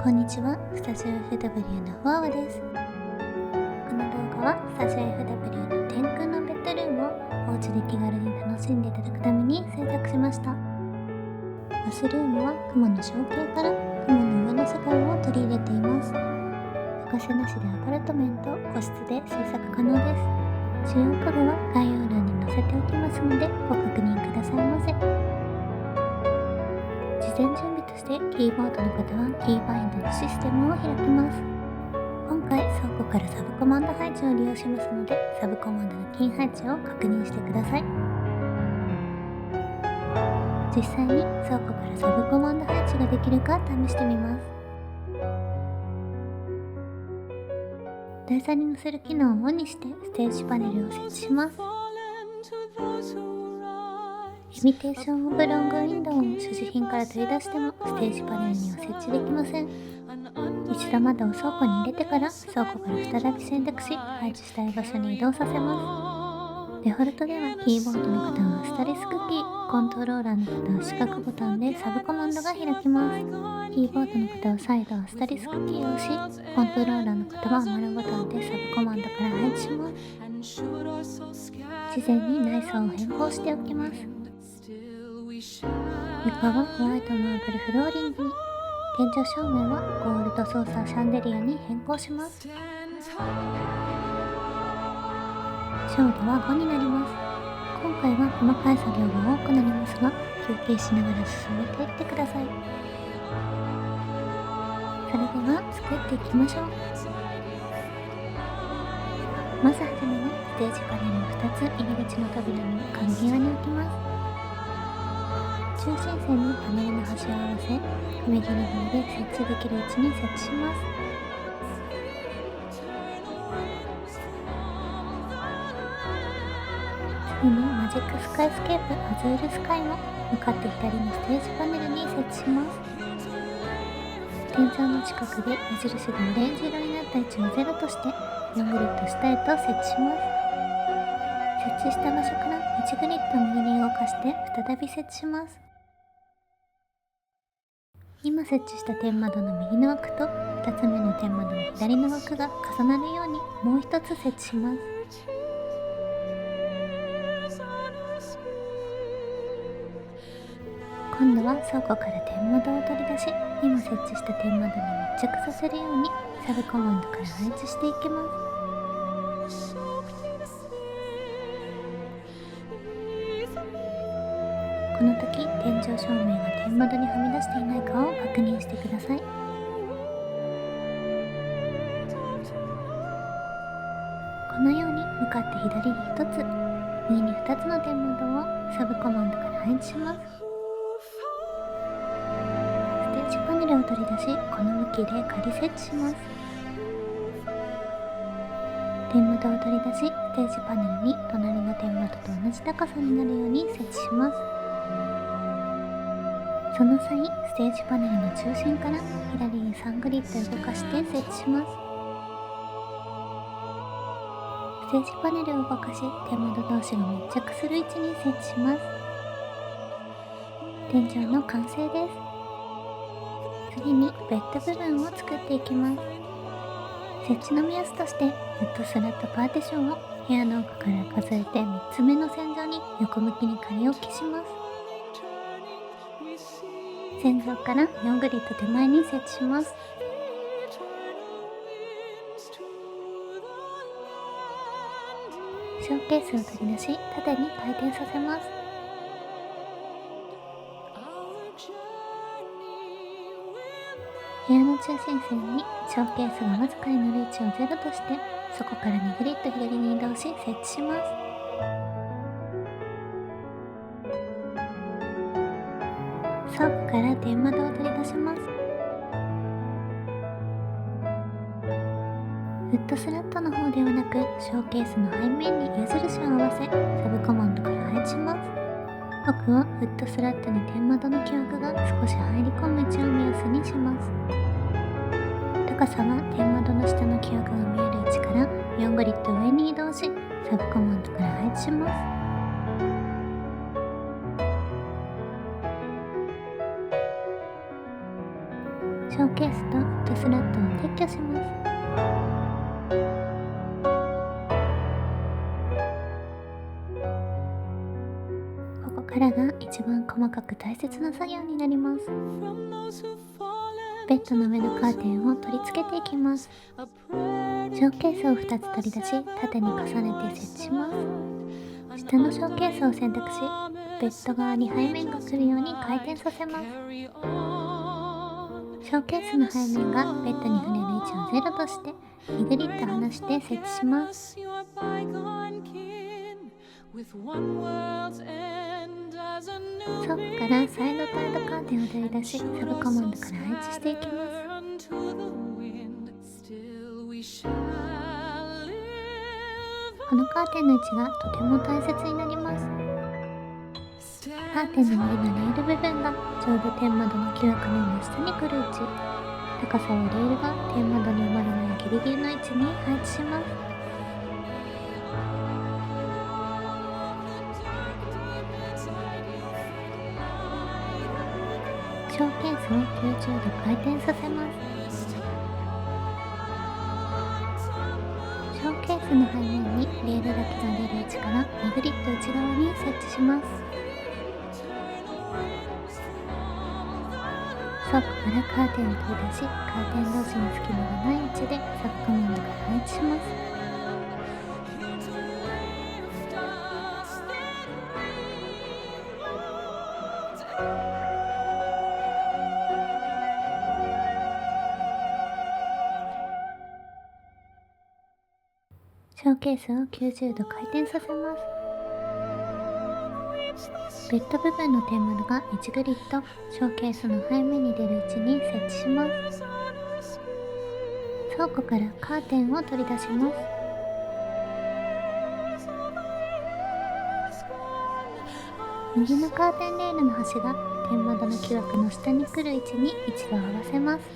こんにちは、スタジオ FW のフォアワです。この動画はスタジオ FW の天空のベッドルームをお家で気軽に楽しんでいただくために制作しました。バスルームは雲の象形から雲の上の世界を取り入れています。床下なしでアパルトメント、個室で制作可能です。使用家具は概要欄に載せておきますのでご確認くださいませ。事前準備としてキーボードの方はキーバインドのシステムを開きます。今回倉庫からサブコマンド配置を利用しますので、サブコマンドのキー配置を確認してください。実際に倉庫からサブコマンド配置ができるか試してみます。台座に載せる機能をオンにしてステージパネルを設置します。イミテーションオブロングウィンドウを所持品から取り出してもステージパネルには設置できません。一度窓を倉庫に入れてから倉庫から再び選択し、配置したい場所に移動させます。デフォルトではキーボードの方はアスタリスクキー、コントローラーの方は四角ボタンでサブコマンドが開きます。キーボードの方は再度アスタリスクキーを押し、コントローラーの方は丸ボタンでサブコマンドから配置します。事前に内装を変更しておきます。床はホワイトマーブルフローリングに、天井照明はゴールドソーサーシャンデリアに変更します。照度は5になります。今回は細かい作業が多くなりますが、休憩しながら進めていってください。それでは作っていきましょう。まずはじめにステージパネルを2つ入り口の扉に壁際に置きます。中心線にパネルの端を合わせ、壁ギリギリで設置できる位置に設置します。次にマジックスカイスケープアズールスカイも向かって左のステージパネルに設置します。天井の近くで矢印がオレンジ色になった位置を0として4グリッド下へと設置します。設置した場所から1グリッド右に動かして再び設置します。今設置した天窓の右の枠と2つ目の天窓の左の枠が重なるようにもう一つ設置します。今度は倉庫から天窓を取り出し、今設置した天窓に密着させるようにサブコマンドから配置していきます。この時、天井照明が天窓にはみ出していないかを確認してください。このように向かって左に1つ、右に2つの天窓をサブコマンドから配置します。ステージパネルを取り出し、この向きで仮設置します。天窓を取り出し、ステージパネルに隣の天窓と同じ高さになるように設置します。その際、ステージパネルの中心から左に3グリッド動かして設置します。ステージパネルを動かし、天窓同士が密着する位置に設置します。天井の完成です。次にベッド部分を作っていきます。設置の目安として、ウッドスラットパーティションを部屋の奥から数えて3つ目の線上に横向きに仮置きします。線上から4グリッド手前に設置します。ショーケースを取り出し、縦に回転させます。部屋の中心線にショーケースがわずかに乗る位置を0として、そこから2グリッド左に移動し設置します。倉庫から天窓を取り出します。ウッドスラットの方ではなく、ショーケースの背面に矢印を合わせ、サブコマンドから配置します。奥はウッドスラットに天窓の木枠が少し入り込む位置を目安にします。高さは天窓の下の木枠が見える位置から4グリッド上に移動し、サブコマンドから配置します。シショーケースとフットスラットを撤去します。ここからが一番細かく大切な作業になります。ベッドの上のカーテンを取り付けていきます。ショーケースを2つ取り出し、縦に重ねて設置します。下のショーケースを選択し、ベッド側に背面が来るように回転させます。ショーケースの背面がベッドに触れる位置を0として、ニグリッと離して設置します。そこからサイドタイドカーテンを取り出し、サブコマンドから配置していきます。このカーテンの位置がとても大切になります。カーテンの上のレール部分がちょうど天窓の木枠の真下に来る位置、高さをレールが天窓に埋まる前ギリギリの位置に配置します。ショーケースを90度回転させます。ショーケースの背面にレールだけが出る位置からニグリッと内側に設置します。倉庫からカーテンを取り出し、カーテン同士に隙間がない位置でサブコマンドから配置します。ショーケースを90度回転させます。ベッド部分の天窓が1グリッド、ショーケースの背面に出る位置に設置します。倉庫からカーテンを取り出します。右のカーテンレールの端が天窓の木枠の下に来る位置に一度合わせます。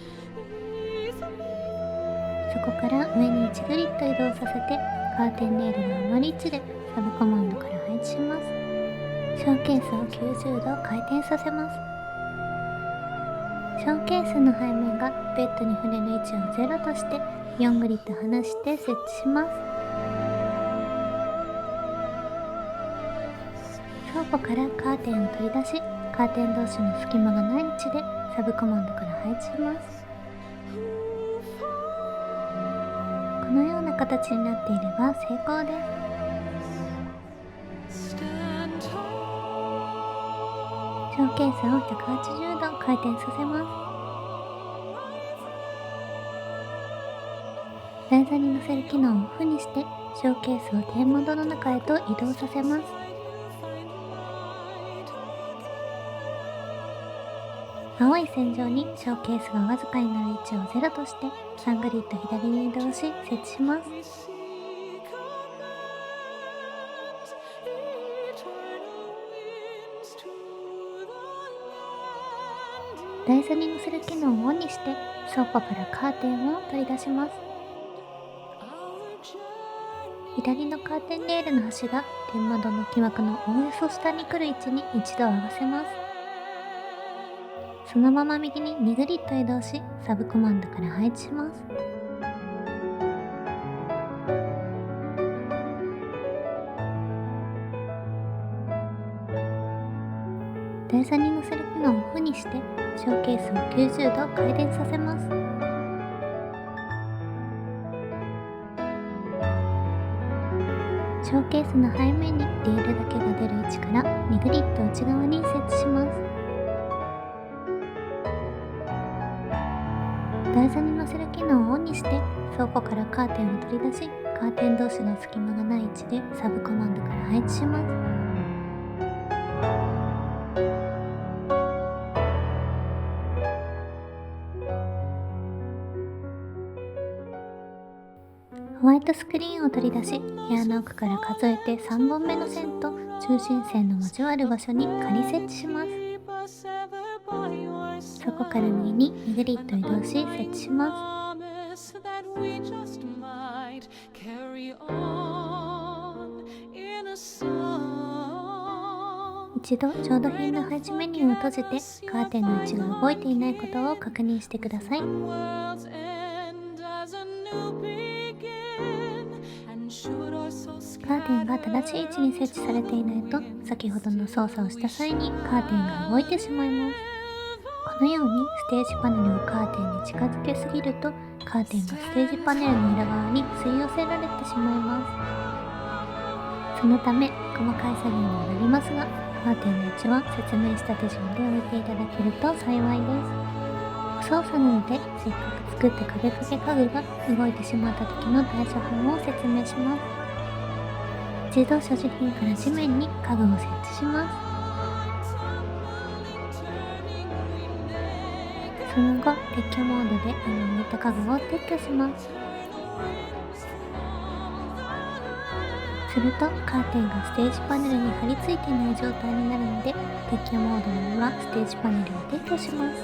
そこから上に1グリッド移動させて、カーテンレールの余り位置でサブコマンドから配置します。ショーケースを90度回転させます。ショーケースの背面がベッドに触れる位置を0として4グリッド離して設置します。倉庫からカーテンを取り出し、カーテン同士の隙間がない位置でサブコマンドから配置します。このような形になっていれば成功です。ショーケースを180度回転させます。台座に乗せる機能をオフにして、ショーケースを天窓の中へと移動させます。青い線上にショーケースがわずかになる位置を0として3グリッド左に移動し設置します。台座に乗せる機能をオンにして倉庫からカーテンを取り出します。左のカーテンレールの端が天窓の木枠のおおよそ下に来る位置に一度合わせます。そのまま右に2グリッド移動しサブコマンドから配置します。台座に乗せる機能をオフにしてショーケースを90度回転させます。ショーケースの背面にレールだけが出る位置から2グリッド内側に設置します。台座に乗せる機能をオンにして倉庫からカーテンを取り出し、カーテン同士の隙間がない位置でサブコマンドから配置します。ホワイトスクリーンを取り出し、部屋の奥から数えて3本目の線と中心線の交わる場所に仮設置します。そこから右に2グリッド移動し設置します。一度調度品の配置メニューを閉じてカーテンの位置が動いていないことを確認してください。カーテンが正しい位置に設置されていないと、先ほどの操作をした際にカーテンが動いてしまいます。このようにステージパネルをカーテンに近づけすぎると、カーテンがステージパネルの裏側に吸い寄せられてしまいます。そのため細かい作業にはなりますが、カーテンの位置は説明した手順で置いていただけると幸いです。お操作なので、せっかく作った壁掛け家具が動いてしまった時の対処法を説明します。一度所持品から地面に家具を設置します。その後、撤去モードで今置いた家具を撤去します。するとカーテンがステージパネルに貼り付いていない状態になるので、撤去モードのままステージパネルを撤去します。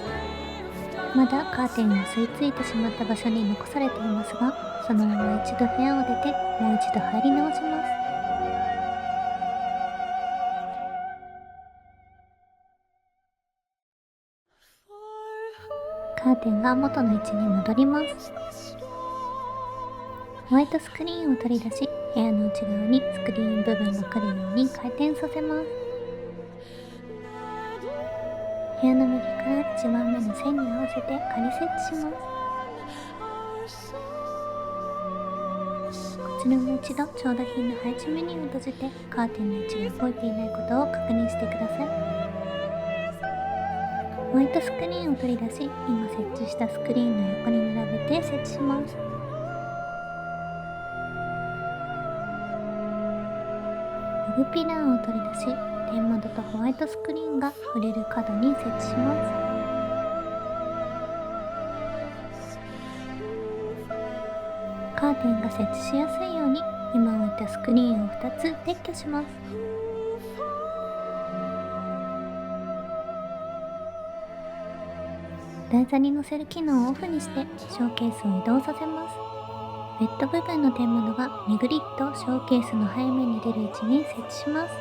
まだカーテンが吸い付いてしまった場所に残されていますが、そのまま一度部屋を出てもう一度入り直します。カーテンが元の位置に戻ります。ホワイトスクリーンを取り出し、部屋の内側にスクリーン部分が来るように回転させます。部屋の右から1番目の線に合わせて仮設置します。こちらも一度調度品の配置メニューを閉じてカーテンの位置が動いていないことを確認してください。ホワイトスクリーンを取り出し、今設置したスクリーンの横に並べて設置します。ログピラーを取り出し、天窓とホワイトスクリーンが触れる角に設置します。カーテンが設置しやすいように今置いたスクリーンを2つ撤去します。台座に乗せる機能をオフにしてショーケースを移動させます。ベッド部分の天窓が2グリッドショーケースの背面に出る位置に設置します。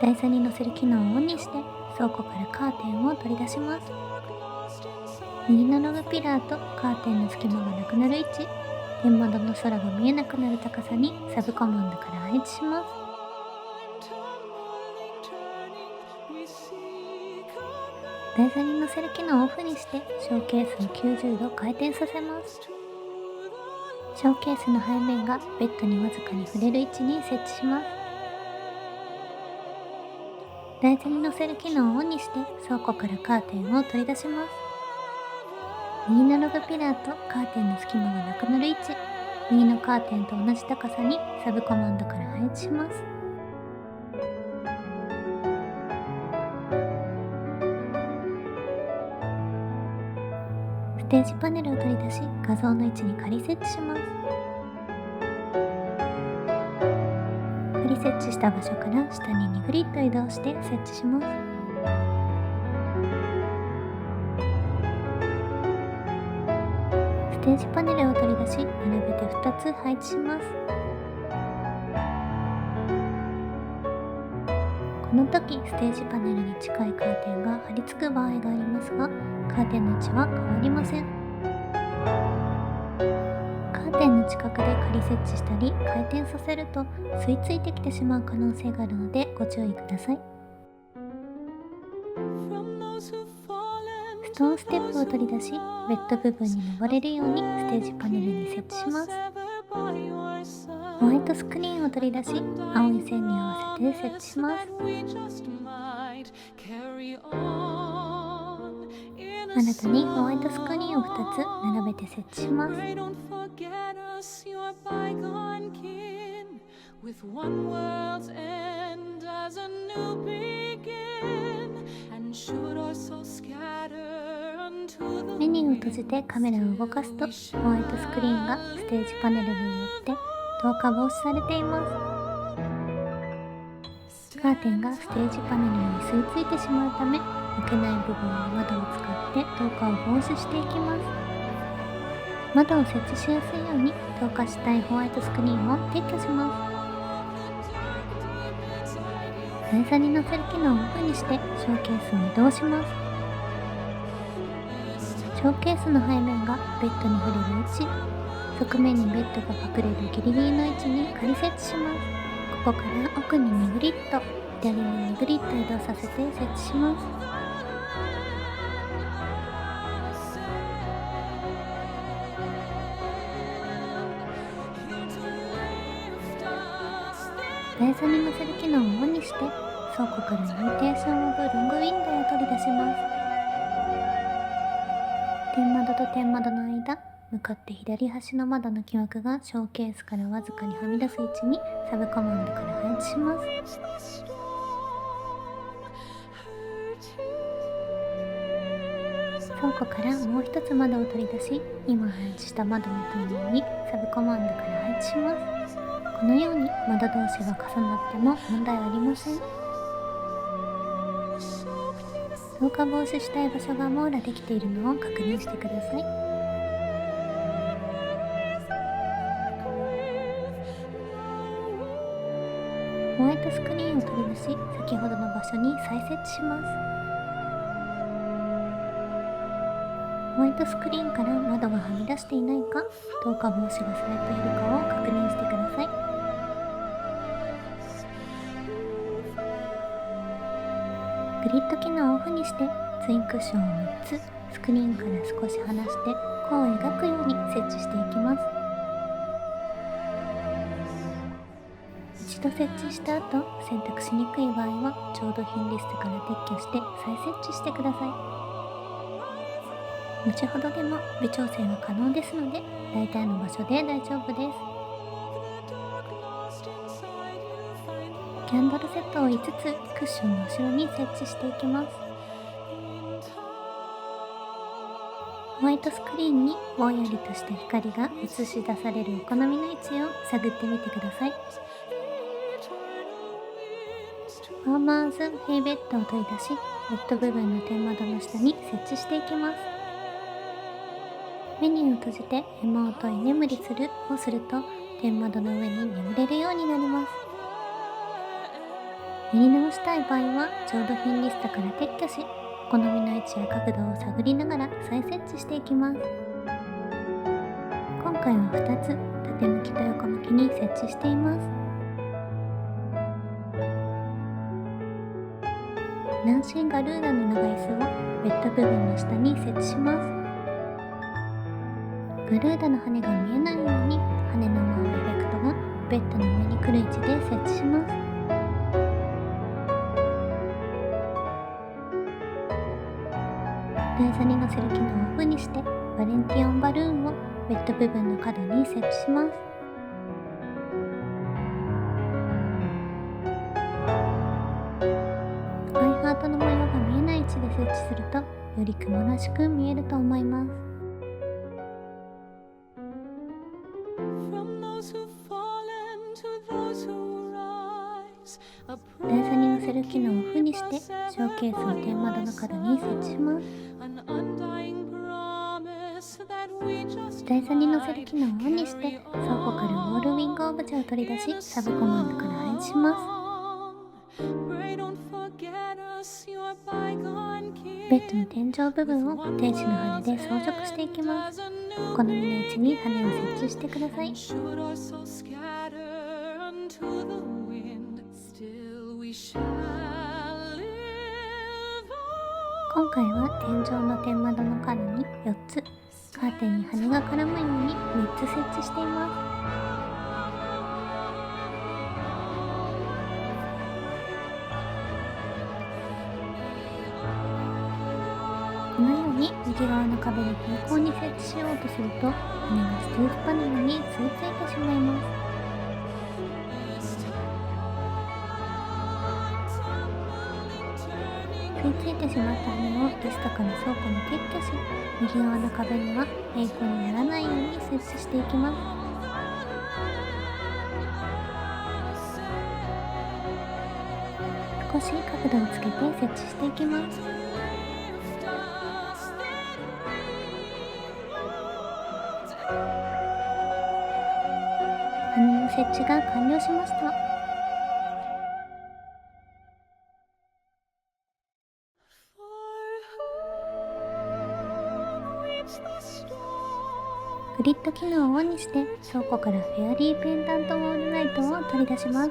台座に乗せる機能をオンにして倉庫からカーテンを取り出します。右のログピラーとカーテンの隙間がなくなる位置、天窓の空が見えなくなる高さにサブコマンドから配置します。台座に乗せる機能をオフにしてショーケースを90度回転させます。ショーケースの背面がベッドにわずかに触れる位置に設置します。台座に乗せる機能をオンにして倉庫からカーテンを取り出します。右のログピラーとカーテンの隙間がなくなる位置、右のカーテンと同じ高さにサブコマンドから配置します。ステージパネルを取り出し、画像の位置に仮設置します。仮設置した場所から下に2グリッド移動して設置します。ステージパネルを取り出し、並べて2つ配置します。この時、ステージパネルに近いカーテンが貼り付く場合がありますが、カーテンの位置は変わりません。カーテンの近くで仮設置したり回転させると吸い付いてきてしまう可能性があるのでご注意ください。ストーンステップを取り出し、ベッド部分に登れるようにステージパネルに設置します。ホワイトスクリーンを取り出し、青い線に合わせて設置します。新たにホワイトスクリーンを2つ並べて設置します。メニューを閉じてカメラを動かすと、ホワイトスクリーンがステージパネルによって透過防止されています。カーテンがステージパネルに吸い付いてしまうため、抜けない部分は窓を使って透過を防止していきます。窓を設置しやすいように透過したいホワイトスクリーンを撤去します。台座に乗せる機能をオフにしてショーケースを移動します。ショーケースの背面がベッドに触れる位置、側面にベッドが隠れるギリギリの位置に仮設置します。ここから奥に2グリッド、左に2グリッド移動させて設置します。台座に乗せる機能をオンにして、倉庫からイミテーションオブロングウィンドウを取り出します。天窓と天窓の間、向かって左端の窓の木枠がショーケースからわずかにはみ出す位置にサブコマンドから配置します。倉庫からもう一つ窓を取り出し、今配置した窓の隣にサブコマンドから配置します。このように窓同士が重なっても問題ありません。透過防止したい場所が網羅できているのを確認してください。ホワイトスクリーンを取り出し、先ほどの場所に再設置します。ホワイトスクリーンから窓がはみ出していないか、透過防止がされているかを確認してください。グリッド機能をオフにしてツインクッションを3つスクリーンから少し離して弧を描くように設置していきます。一度設置した後、選択しにくい場合は調度品リストから撤去して再設置してください。後ほどでも微調整は可能ですので、大体の場所で大丈夫です。キャンドルセットを5つクッションの後ろに設置していきます。ホワイトスクリーンにぼんやりとした光が映し出されるお好みの位置を探ってみてください。ファーマーズヘイベッドを取り出し、ベッド部分の天窓の下に設置していきます。メニューを閉じてエモート居眠りするをすると天窓の上に眠れるようになります。やり直したい場合は調度品リストから撤去し、お好みの位置や角度を探りながら再設置していきます。今回は2つ縦向きと横向きに設置しています。ナンシーガルーダの長椅子をベッド部分の下に設置します。ガルーダの羽が見えないように羽の回るエフェクトがベッドの上に来る位置で設置します。台座に乗せる機能をオフにしてバレンティオンバルーンをベッド部分の角に設置します。赤いハートの模様が見えない位置で設置するとより雲らしく見えると思います。台座に乗せる機能をオフにしてショーケースを天窓の角に設置します。台座に乗せる機能をオンにして倉庫からウォールウィングオブジェを取り出しサブコマンドから配置します。ベッドの天井部分を天使の羽で装飾していきます。お好みの位置に羽を設置してください。今回は天井の天窓の角に4つ、カーテンに羽が絡むように3つ設置しています。このように右側の壁に平行に設置しようとすると、羽がストゥーフパネルに吸い付いてしまいます。吸い付いてしまった羽をリストから倉庫に撤去し、右側の壁には平行にならないように設置していきます。少し角度をつけて設置していきます。羽の設置が完了しました。グリッド機能をオンにして倉庫からフェアリーペンダントウォールライトを取り出します。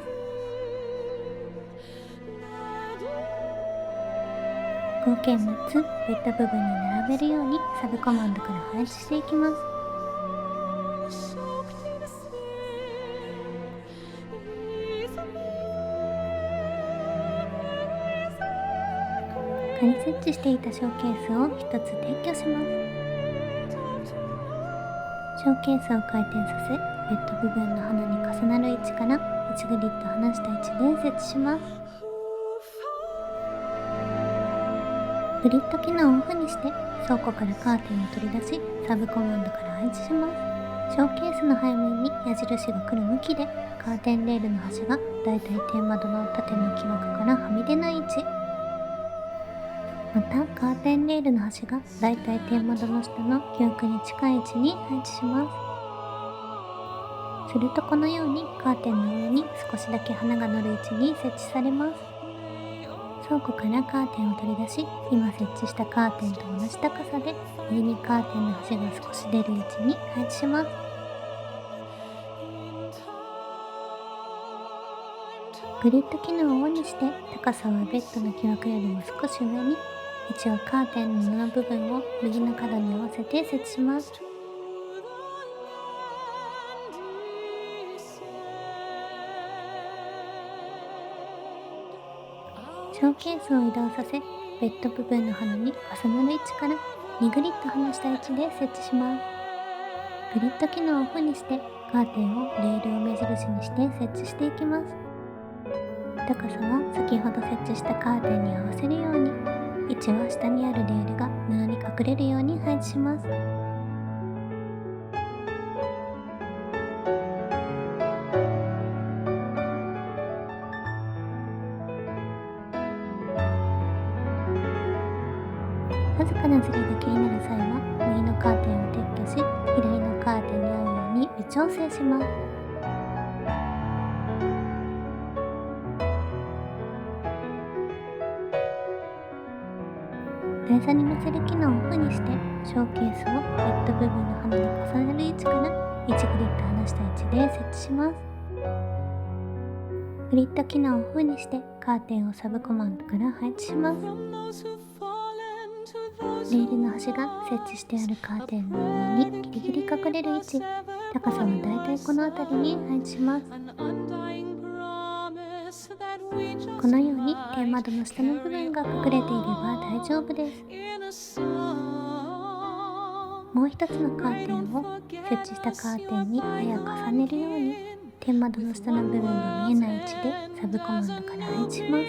合計6つベッド部分に並べるようにサブコマンドから配置していきます。仮設置していたショーケースを1つ撤去します。ショーケースを回転させ、ベッド部分の花に重なる位置から1グリッド離した位置で設置します。グリッド機能をオフにして倉庫からカーテンを取り出し、サブコマンドから配置します。ショーケースの背面に矢印が来る向きで、カーテンレールの端がだいたい天窓の縦の木枠からはみ出ない位置、またカーテンレールの端がだいたい天窓の下の木枠に近い位置に配置します。するとこのようにカーテンの上に少しだけ花が乗る位置に設置されます。倉庫からカーテンを取り出し、今設置したカーテンと同じ高さで右にカーテンの端が少し出る位置に配置します。グリッド機能をオンにして高さはベッドの木枠よりも少し上に、位置はカーテンの布部分を右の角に合わせて設置します。ショーケースを移動させ、ベッド部分の花に重なる位置から2グリッド離した位置で設置します。グリッド機能をオフにしてカーテンをレールを目印にして設置していきます。高さは先ほど設置したカーテンに合わせるように、位置は下にあるレールが布に隠れるように配置します。わずかなズレが気になる際は右のカーテンを撤去し、左のカーテンに合うように微調整します。台座に乗せる機能をオフにして、ショーケースをベッド部分の花に重ねる位置から1グリッド離した位置で設置します。グリッド機能をオフにしてカーテンをサブコマンドから配置します。レールの端が設置してあるカーテンの上にギリギリ隠れる位置、高さはだいたいこの辺りに配置します。このように天窓の下の部分が隠れていれば大丈夫です。もう一つのカーテンを設置したカーテンにやや重ねるように、天窓の下の部分が見えない位置でサブコマンドから配置します。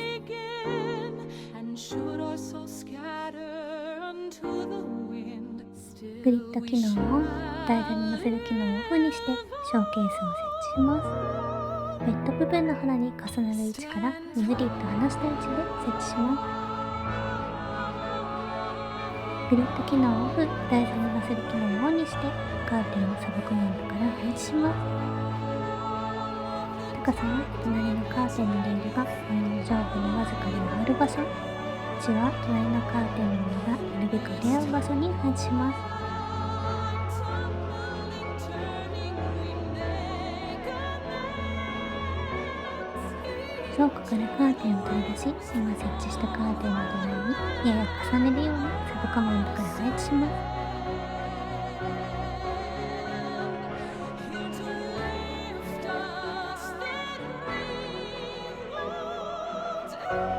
グリッド機能を台座に乗せる機能をオフにしてショーケースを設置します。ベッド部分の花に重なる位置から2グリッド離した位置で設置します。グリッド機能をオフ、台座に乗せる機能をオンにしてカーテンをサブコマンドから配置します。高さは隣のカーテンのレールが物の上部にわずかに回る場所、位置は隣のカーテンの布がなるべく出会う場所に配置します。倉庫からカーテンを取り出し、今設置したカーテンの土台にやや重ねるようにサブコマンドから配置します。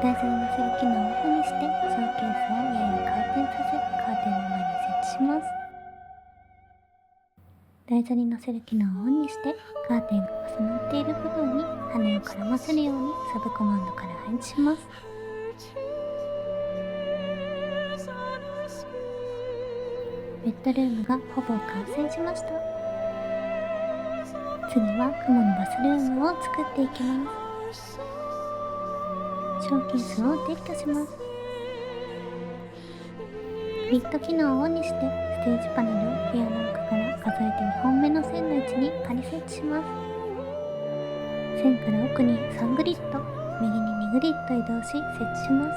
台座に乗せる機能をオフにしてショーケースをやや回転させカーテンの前に設置します。台座に乗せる機能をオンにしてカーテンが重なっている部分に羽を絡ませるようにサブコマンドから配置します。ベッドルームがほぼ完成しました。次は雲のバスルームを作っていきます。ショーケースを撤去します。グリッド機能をオンにしてステージパネルを部屋の奥から数えて2本目の線の位置に仮設置します。線から奥に3グリッド、右に2グリッド移動し設置します。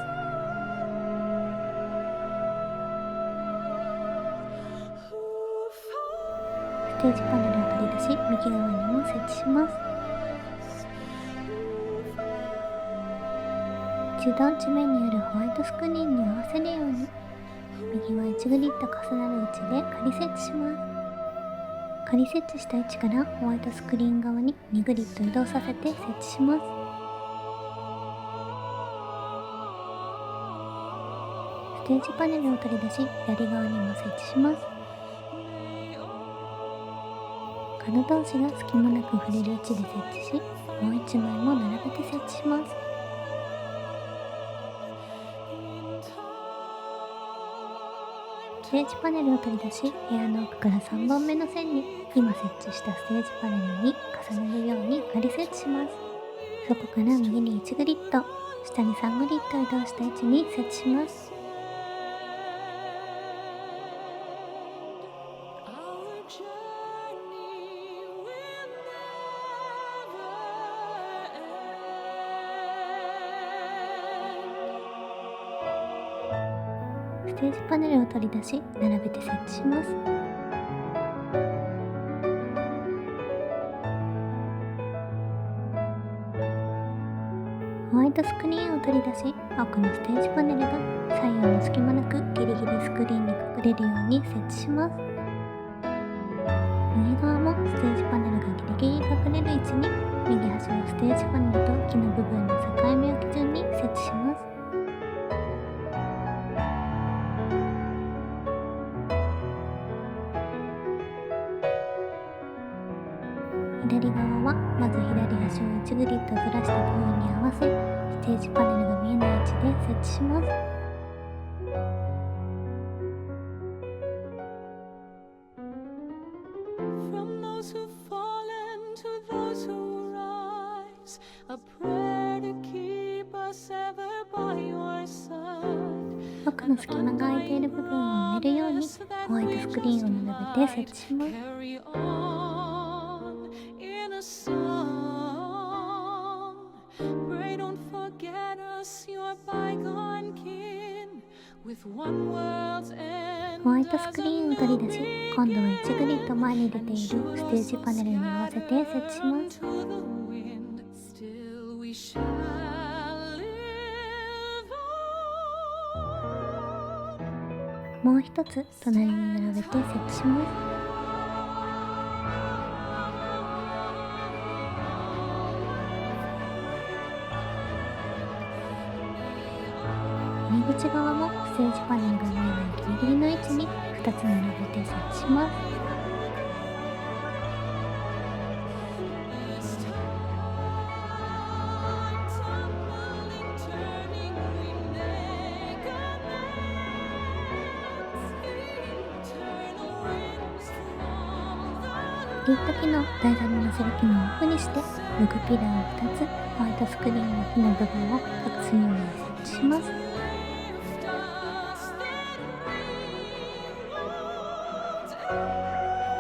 テージパネルを取り出し、右側にも設置します。中段地面にあるホワイトスクリーンに合わせるように、右は1グリッド重なる位置で仮設置します。仮設置した位置からホワイトスクリーン側に2グリッド移動させて設置します。ステージパネルを取り出し、左側にも設置します。角同士が隙間なく触れる位置で設置し、もう1枚も並べて設置します。ステージパネルを取り出し、部屋の奥から3本目の線に今設置したステージパネルに重ねるように仮設置します。そこから右に1グリッド、下に3グリッド移動した位置に設置します。ステージパネルを取り出し、並べて設置します。ホワイトスクリーンを取り出し、奥のステージパネルが左右の隙間なくギリギリスクリーンに隠れるように設置します。右側もステージパネルがギリギリ隠れる位置に、右端をステージパネルと木の部分の境目を基準に設置します。左側はまず左端を1グリッドずらした部分に合わせ、ステージパネルが見えない位置で設置します。奥の隙間が空いている部分を埋めるようにホワイトスクリーンを並べて設置します。ホワイトスクリーンを取り出し、今度は1グリッド前に出ているステージパネルに合わせて設置します。もう一つ隣に並べて設置します。入り口側もステージパネルが見えないギリギリの位置に2つ並べて設置します。リット機能、台座に乗せる機能をオフにして、ルグピラーを2つ、ホワイトスクリーンの木の部分を隠すように設置します。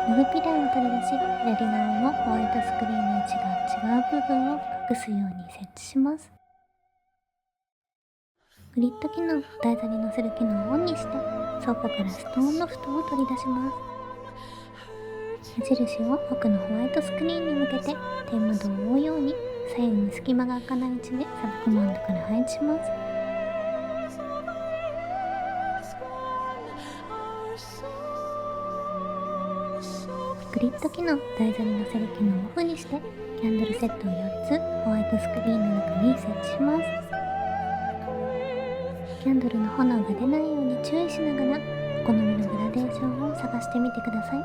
ルグピラーを取り出し、左側もホワイトスクリーンの位置が違う部分を隠すように設置します。グリッド機能、台座に乗せる機能をオンにして、倉庫からストーンロフトを取り出します。矢印を奥のホワイトスクリーンに向けて天窓を覆うように左右に隙間が開かない位置でサブコマンドから配置します。グリッド機能、台座に乗せる機能をオフにしてキャンドルセットを4つホワイトスクリーンの中に設置します。キャンドルの炎が出ないように注意しながらお好みのグラデーションを探してみてください。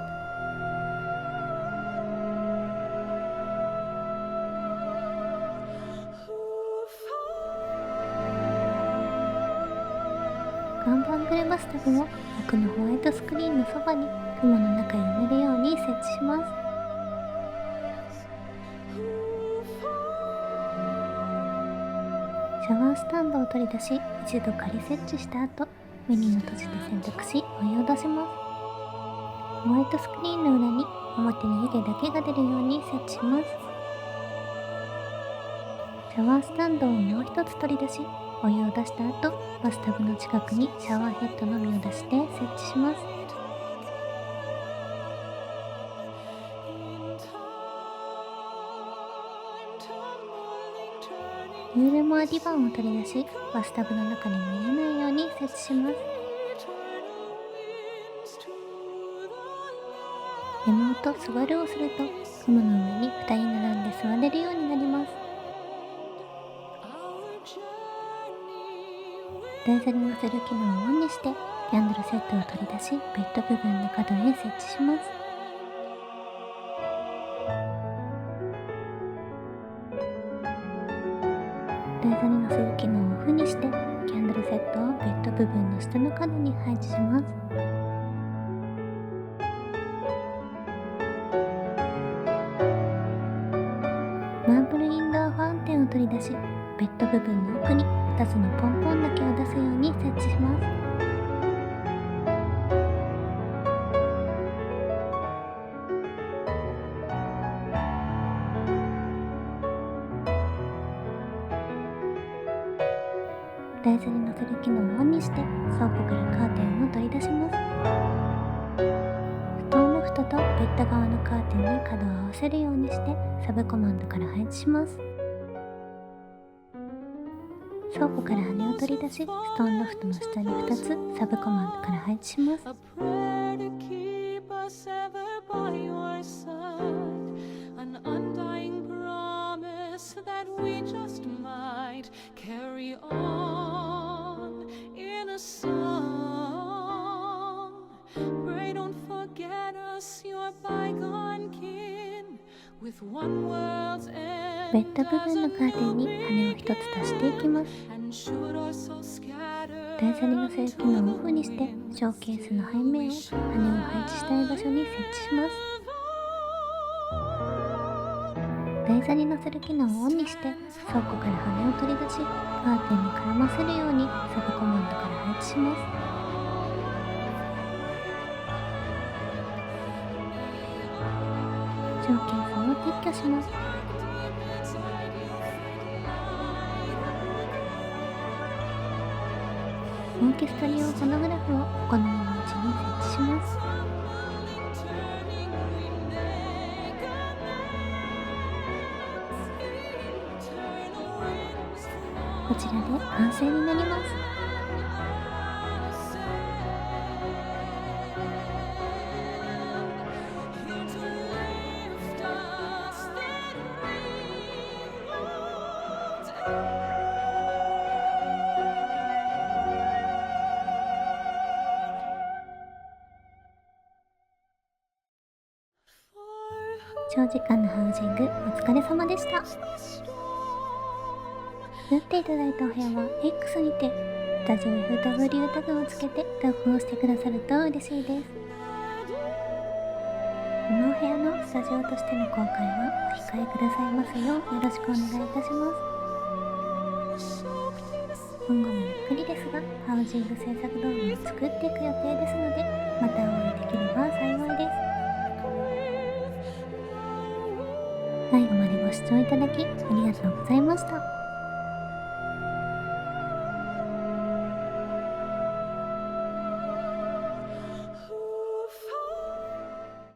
岩盤グレバスタブを奥のホワイトスクリーンのそばに雲の中へ埋めるように設置します。シャワースタンドを取り出し、一度仮設置した後、メニューを閉じて選択し、お湯を出します。ホワイトスクリーンの裏に表に湯気だけが出るように設置します。シャワースタンドをもう一つ取り出し、お湯を出した後、バスタブの近くにシャワーヘッドのみを出して設置します。ユーレモアディバンを取り出し、バスタブの中に見えないように設置します。山と座るをすると、雲の上に2人並んで座れるようになります。台座に乗せる機能をオンにして、キャンドルセットを取り出し、ベッド部分の角へ設置します。台座に乗せる機能をオフにして、キャンドルセットをベッド部分の下の角に配置します。マーブルインドアファウンテンを取り出し、ベッド部分の奥に2つのポンポンだけを出すように設置します。台座に乗せる機能をオンにして、倉庫からカーテンを取り出します。布団ロフトとベッド側のカーテンに角を合わせるようにして、サブコマンドから配置します。倉庫から羽を取り出し、ストーンロフトの下に2つサブコマンドから配置します。ベッド部分のカーテンに羽を1つ足していきます。台座に乗せる機能をオフにして、ショーケースの背面へ羽を配置したい場所に設置します。台座に乗せる機能をオンにして、倉庫から羽を取り出し、カーテンに絡ませるようにサブコマンドから配置します。ショーケースを撤去します。オーケストリオフォノグラフをお好みの位置に設置します。こちらで完成になります。長時間のハウジングお疲れ様でした。縫っていただいたお部屋は X にてスタジオ FW タグをつけて投稿してくださると嬉しいです。このお部屋のスタジオとしての公開はお控えくださいますようよろしくお願いいたします。今後もゆっくりですがハウジング制作動画を作っていく予定ですので、またお会いできれば幸いです。最後までご視聴いただきありがとうございました。